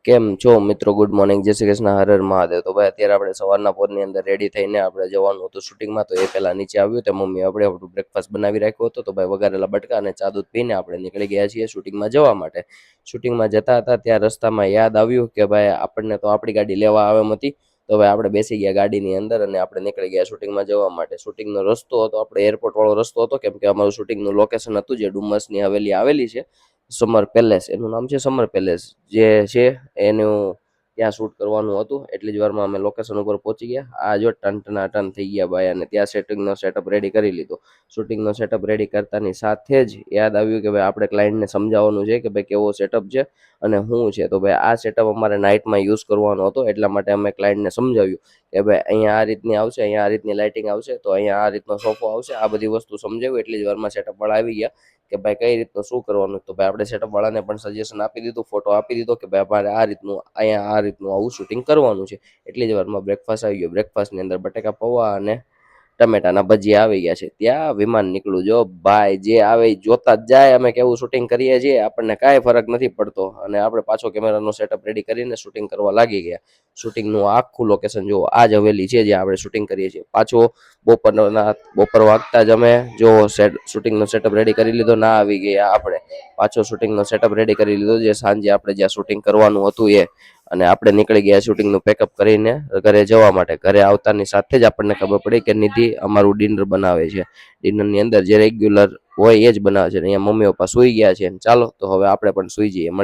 કેમ છો મિત્રો? ગુડ મોર્નિંગ, જય શ્રી કૃષ્ણ, હર હર મહાદેવ. તો ભાઈ અત્યારે આપણે સવારના પોરની અંદર રેડી થઈને આપણે જવાનું હતું શૂટિંગમાં. તો એ પહેલા નીચે આવ્યું તો મમ્મી આપણે આપણું બ્રેકફાસ્ટ બનાવી રાખ્યો હતો. તો ભાઈ વઘારેલા બટકા અને ચા દૂધ પીને આપણે નીકળી ગયા છીએ શૂટિંગમાં જવા માટે. શૂટિંગમાં જતા હતા ત્યાં રસ્તામાં યાદ આવ્યું કે ભાઈ આપણને તો આપણી ગાડી લેવા આવે હતી. તો ભાઈ આપણે બેસી ગયા ગાડીની અંદર અને આપણે નીકળી ગયા શૂટિંગમાં જવા માટે. શૂટિંગનો રસ્તો હતો આપણે એરપોર્ટ વાળો રસ્તો હતો, કેમ કે અમારું શૂટિંગનું લોકેશન હતું જે ડુમસની હવેલી આવેલી છે, સમર પેલેસ, એનું નામ છે સમર પેલેસ જે છે એનું ત્યાં શૂટ કરવાનું હતું. એટલી જ વારમાં અમે લોકેશન ઉપર પહોંચી ગયા. આ જો ટન થઈ ગયા ભાઈ, અને ત્યાં શૂટિંગનો સેટઅપ રેડી કરી લીધો. શૂટિંગનો સેટઅપ રેડી કરતાની સાથે જ યાદ આવ્યું કે ભાઈ આપણે ક્લાયન્ટને સમજાવવાનું છે કે ભાઈ કેવો સેટઅપ છે અને શું છે. તો ભાઈ આ સેટઅપ અમારે નાઇટમાં યુઝ કરવાનો હતો, એટલા માટે અમે ક્લાયન્ટને સમજાવ્યું કે ભાઈ અહીંયા આ રીતની આવશે, અહીંયા આ રીતની લાઇટિંગ આવશે, તો અહીંયા આ રીતનો સોફો આવશે. આ બધી વસ્તુ સમજાવ્યું. એટલી જ વારમાં સેટઅપ વાળા આવી ગયા કે ભાઈ કઈ રીતનું શું કરવાનું. તો ભાઈ આપણે સેટઅપ વાળાને પણ સજેશન આપી દીધું, ફોટો આપી દીધો કે ભાઈ અમારે આ રીતનું અહીંયા આ રીતનું આવું શૂટિંગ કરવાનું છે. એટલી જ વારમાં બ્રેકફાસ્ટ આવી ગયો. બ્રેકફાસ્ટની અંદર બટેકા પૌવા અને ટમેટાના ભજીયા આવી ગયા છે. ત્યાં વિમાન નીકળું જો ભાઈ, જે આવે એ જોતા જ જાય અમે કેવું શૂટિંગ કરીએ છીએ, આપણને કાંઈ ફરક નથી પડતો. અને આપણે પાછો કેમેરાનો સેટઅપ રેડી કરીને શૂટિંગ કરવા લાગી ગયા. શૂટિંગનું આખું લોકેશન જુઓ, આ જ હવેલી છે જ્યાં આપણે શૂટિંગ કરીએ છીએ. પાછો બપોર વાગતા જ અમે જો શૂટિંગનો સેટઅપ રેડી કરી લીધો. ના આવી ગયા આપણે પાછો શૂટિંગનો સેટઅપ રેડી કરી લીધો જે સાંજે આપણે જ્યાં શૂટિંગ કરવાનું હતું એ. અને આપણે નીકળી ગયા શૂટિંગનું પેકઅપ કરીને ઘરે જવા માટે. ઘરે આવતાની સાથે જ આપણને ખબર પડી કે નિધિ અમારું ડિનર બનાવે છે. ડિનરની અંદર જે રેગ્યુલર હોય એ જ બનાવે છે. અહીંયા મમ્મી પપ્પા સૂઈ ગયા છે. ચાલો તો હવે આપણે પણ સૂઈ જઈએ. મળીએ.